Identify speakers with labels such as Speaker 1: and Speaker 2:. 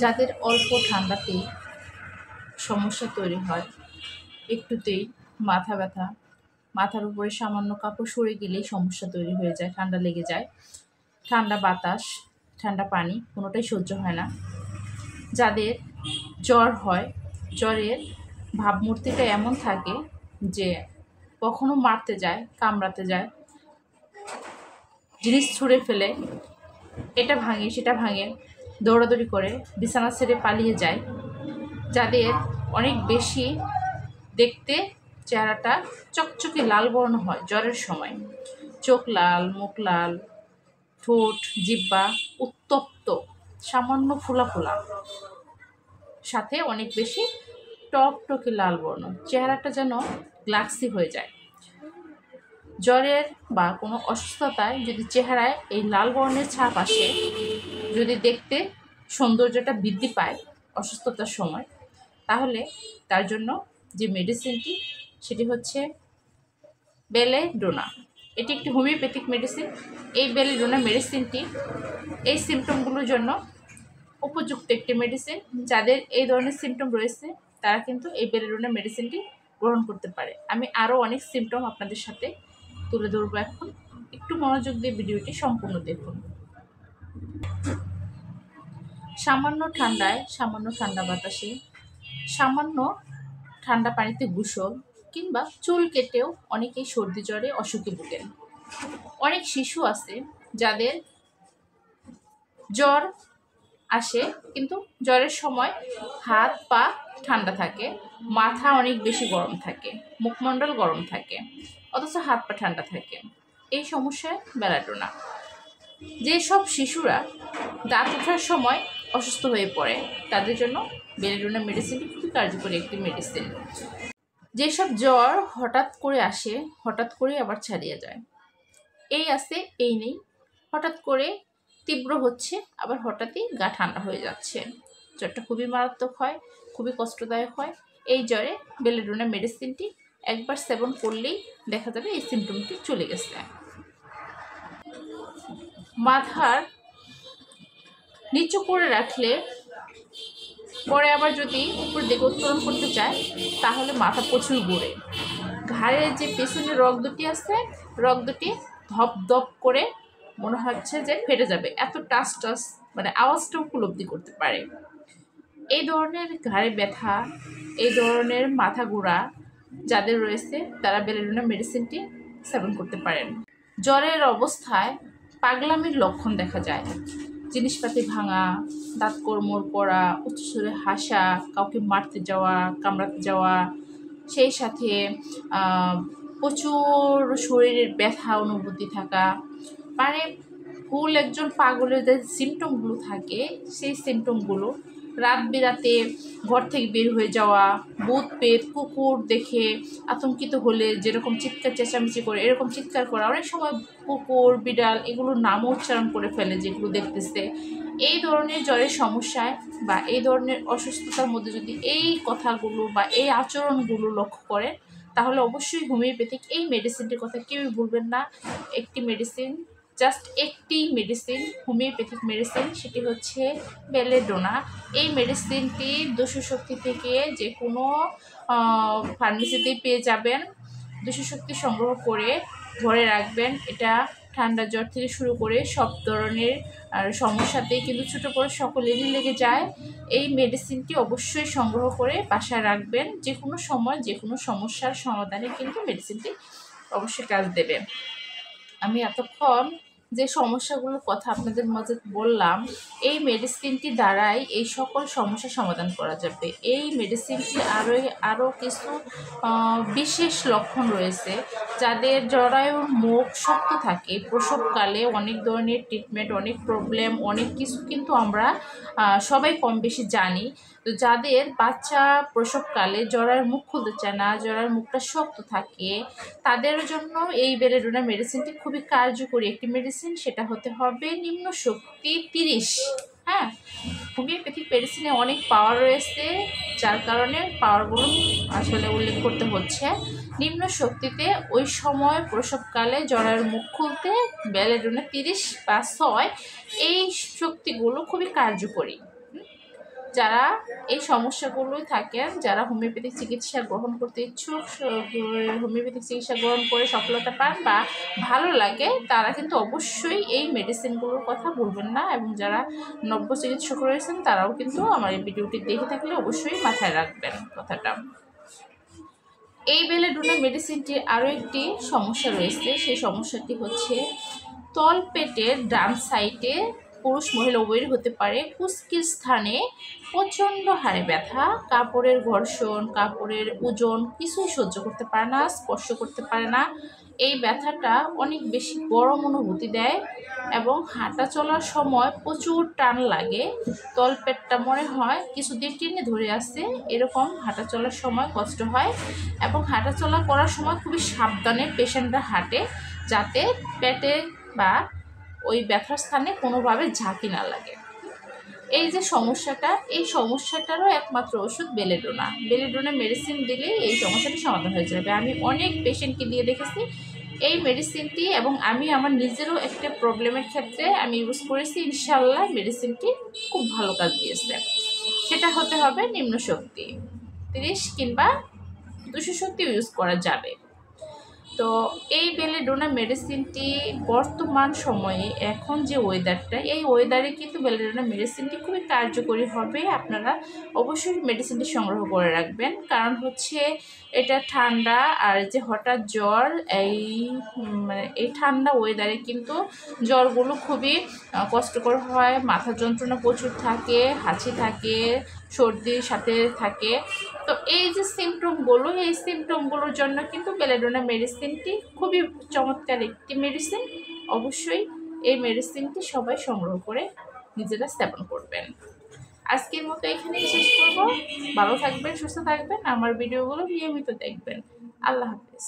Speaker 1: যাদের অল্প ঠান্ডাতেই সমস্যা তৈরি হয়, একটুতেই মাথা ব্যথা, মাথার উপরে সামান্য কাপড় সরে গেলেই সমস্যা তৈরি হয়ে যায়, ঠান্ডা লেগে যায়, ঠান্ডা বাতাস, ঠান্ডা পানি কোনোটাই সহ্য হয় না। যাদের জ্বর হয়, জ্বরের ভাবমূর্তিটা এমন থাকে যে কখনো মারতে যায়, কামড়াতে যায়, জিনিস ছুঁড়ে ফেলে, এটা ভাঙে সেটা ভাঙে, দৌড়াদৌড়ি করে, বিছানা ছেড়ে পালিয়ে যায়। যাদের অনেক বেশি দেখতে চেহারাটা চকচকে লাল বর্ণ হয় জ্বরের সময়, চোখ লাল, মুখ লাল, ঠোঁট জিহ্বা উত্তপ্ত, সামান্য ফোলা ফোলা, সাথে অনেক বেশি টকটকে লাল বর্ণ, চেহারাটা যেন গ্লাক্সি হয়ে যায়। জ্বরের বা কোনো অসুস্থতায় যদি চেহারায় এই লাল বর্ণের ছাপ আসে, যদি দেখতে সৌন্দর্যটা বৃদ্ধি পায় অসুস্থতার সময়, তাহলে তার জন্য যে মেডিসিনটি সেটি হচ্ছে বেলেডোনা। এটি একটি হোমিওপ্যাথিক মেডিসিন। এই বেলেডোনা মেডিসিনটি এই সিমটমগুলোর জন্য উপযুক্ত একটি মেডিসিন। যাদের এই ধরনের সিমটম রয়েছে তারা কিন্তু এই বেলেডোনা মেডিসিনটি গ্রহণ করতে পারে। আমি আরও অনেক সিমটম আপনাদের সাথে তুলে ধরবো এখন, একটু মনোযোগ দিয়ে ভিডিওটি সম্পূর্ণ দেখুন। সামান্য ঠান্ডায়, সামান্য ঠান্ডা বাতাসে, সামান্য ঠান্ডা পানিতে গোসল কিংবা চুল কেটেও অনেকেই সর্দি জ্বরে অসুখে ভোগেন। অনেক শিশু আছে যাদের জ্বর আসে কিন্তু জ্বরের সময় হাত পা ঠান্ডা থাকে, মাথা অনেক বেশি গরম থাকে, মুখমণ্ডল গরম থাকে, অথচ হাত পা ঠান্ডা থাকে। এই সমস্যায় বেলেডোনা। যেসব শিশুরা দাঁত ওঠার সময় অসুস্থ হয়ে পড়ে তাদের জন্য বেলেডোনা মেডিসিনটি খুবই কার্যকরী একটি মেডিসিন। যেসব জ্বর হঠাৎ করে আসে, হঠাৎ করে আবার ছাড়িয়ে যায়, এই আছে এই নেই, হঠাৎ করে তীব্র হচ্ছে, আবার হঠাৎই গা ঠান্ডা হয়ে যাচ্ছে, জ্বরটা খুবই মারাত্মক হয়, খুবই কষ্টদায়ক হয়। এই জ্বরে বেলেডোনা মেডিসিনটি একবার সেবন করলেই দেখা যাবে এই সিমটমটি চলে গেছে। মাথার নিচু করে রাখলে পরে আবার যদি উপর দিকে উত্তোলন করতে চায় তাহলে মাথা প্রচুর ঘোরে। ঘাড়ের যে পেছনের রগ দুটি আছে, রগ দুটি ধপ ধপ করে মনে হচ্ছে যে ফেটে যাবে, এত টাস টাস মানে আওয়াজটা উপলব্ধি করতে পারে। এই ধরনের ঘাড়ে ব্যথা, এই ধরনের মাথা ঘোরা যাদের রয়েছে তারা বেলেডোনা মেডিসিনটি সেবন করতে পারেন। জ্বরের অবস্থায় পাগলামির লক্ষণ দেখা যায়, জিনিসপাতি ভাঙা, দাঁত কোড়মোড় করা, উচ্চস্বরে হাসা, কাউকে মারতে যাওয়া, কামড়াতে যাওয়া, সেই সাথে প্রচুর শরীরের ব্যথা অনুভূতি থাকা, মানে ফুল একজন পাগলের যে সিমটমগুলো থাকে সেই সিমটমগুলো, রাত বিরাতে ঘর থেকে বের হয়ে যাওয়া, ভূত পেট কুকুর দেখে আতঙ্কিত হলে যেরকম চিৎকার চেঁচামেচি করে এরকম চিৎকার করা, অনেক সময় কুকুর বিড়াল এগুলোর নামও উচ্চারণ করে ফেলে যেগুলো দেখতেছে। এই ধরনের জ্বরের সমস্যায় বা এই ধরনের অসুস্থতার মধ্যে যদি এই কথাগুলো বা এই আচরণগুলো লক্ষ্য করেন তাহলে অবশ্যই হোমিওপ্যাথিক এই মেডিসিনটির কথা কেউই ভুলবেন না। একটি মেডিসিন, জাস্ট একটি মেডিসিন, হোমিওপ্যাথিক মেডিসিন, সেটি হচ্ছে বেলেডোনা। এই মেডিসিনটি দস্যুশক্তি থেকে যে কোনো ফার্মেসিতেই পেয়ে যাবেন। দস্যুশক্তি সংগ্রহ করে ঘরে রাখবেন। এটা ঠান্ডা জ্বর থেকে শুরু করে সব ধরনের সমস্যাতেই কিন্তু ছোটো বড়ো সকলেরই লেগে যায়। এই মেডিসিনটি অবশ্যই সংগ্রহ করে বাসায় রাখবেন। যে কোনো সময় যে কোনো সমস্যার সমাধানে কিন্তু মেডিসিনটি অবশ্যই কাজ দেবে। আমি এতক্ষণ যে সমস্যাগুলোর কথা আপনাদের মাঝে বললাম, এই মেডিসিনটি দ্বারাই এই সকল সমস্যার সমাধান করা যাবে। এই মেডিসিনটি আরও কিছু বিশেষ লক্ষণ রয়েছে। যাদের জরায়ুর মুখ শক্ত থাকে, প্রসবকালে অনেক ধরনের ট্রিটমেন্ট, অনেক প্রবলেম, অনেক কিছু কিন্তু আমরা সবাই কম বেশি জানি। তো যাদের বাচ্চা প্রসবকালে জরায়ুর মুখ খুলতে চায় না, জরায়ুর মুখটা শক্ত থাকে, তাদের জন্য এই বেলেডোনা মেডিসিনটি খুবই কার্যকরী একটি মেডিসিন। সেটা হতে হবে নিম্ন শক্তি 30। হ্যাঁ, হোমিওপ্যাথিক মেডিসিনে অনেক পাওয়ার রয়েছে, যার কারণে পাওয়ারগুলো আসলে উল্লেখ করতে হচ্ছে। নিম্ন শক্তিতে ওই সময় প্রসবকালে জরায়ুর মুখ খুলতে বেলেডোনা 30 বা 6, এই শক্তিগুলো খুবই কার্যকরী। যারা এই সমস্যাগুলোই থাকেন, যারা হোমিওপ্যাথিক চিকিৎসা গ্রহণ করতে ইচ্ছুক, হোমিওপ্যাথিক চিকিৎসা গ্রহণ করে সফলতা পান বা ভালো লাগে, তারা কিন্তু অবশ্যই এই মেডিসিনগুলোর কথা ভুলবেন না। এবং যারা নব্য চিকিৎসক রয়েছেন তারাও কিন্তু আমার এই ভিডিওটি দেখে থাকলে অবশ্যই মাথায় রাখবেন কথাটা। এই বেলেডোনা মেডিসিনটির আরও একটি সমস্যা রয়েছে। সেই সমস্যাটি হচ্ছে তলপেটের ডান সাইডে পুরুষ মহিলা উভয়েরই হতে পারে কুস্কির স্থানে প্রচণ্ড হারে ব্যথা, কাপড়ের ঘর্ষণ, কাপড়ের ওজন কিছুই সহ্য করতে পারে না, স্পর্শ করতে পারে না। এই ব্যথাটা অনেক বেশি গরম অনুভূতি দেয় এবং হাঁটা চলার সময় প্রচুর টান লাগে। তলপেটটা মনে হয় কিছুদিন টেনে ধরে আসছে, এরকম হাঁটা চলার সময় কষ্ট হয়। এবং হাঁটা চলা করার সময় খুবই সাবধানে পেশেন্টরা হাঁটে, যাতে পেটে বা ওই ব্যথার স্থানে কোনোভাবে ঝাঁকি না লাগে। এই যে সমস্যাটা, এই সমস্যাটারও একমাত্র ওষুধ বেলেডোনা। বেলেডোনা মেডিসিন দিলেই এই সমস্যাটি সমাধান হয়ে যাবে। আমি অনেক পেশেন্টকে দিয়ে দেখেছি এই মেডিসিনটি, এবং আমি আমার নিজেরও একটা প্রবলেমের ক্ষেত্রে আমি ইউজ করেছি। ইনশাল্লাহ মেডিসিনটি খুব ভালো কাজ দিয়েছে। সেটা হতে হবে নিম্ন শক্তি, 30 কিংবা 200 শক্তি ইউজ করা যাবে। তো এই বেলেডোনা মেডিসিনটি বর্তমান সময়ে এখন যে ওয়েদারটা, এই ওয়েদারে কিন্তু বেলেডোনা মেডিসিনটি খুবই কার্যকরী হবে। আপনারা অবশ্যই মেডিসিনটি সংগ্রহ করে রাখবেন, কারণ হচ্ছে এটা ঠান্ডা আর যে হঠাৎ জ্বর, এই ঠান্ডা ওয়েদারে কিন্তু জ্বরগুলো খুবই কষ্টকর হয়। মাথা যন্ত্রণা প্রচুর থাকে, হাঁচি থাকে, সর্দির সাথে থাকে। তো এই যে সিমটমগুলো, এই সিমটমগুলোর জন্য কিন্তু বেলেডোনা মেডিসিনটি খুবই চমৎকার একটি মেডিসিন। অবশ্যই এই মেডিসিনটি সবাই সংগ্রহ করে নিজেরা সেবন করবেন। আজকের মতো এখানেই শেষ করব। ভালো থাকবেন, সুস্থ থাকবেন, আমার ভিডিওগুলো নিয়মিত দেখবেন। আল্লাহ হাফেজ।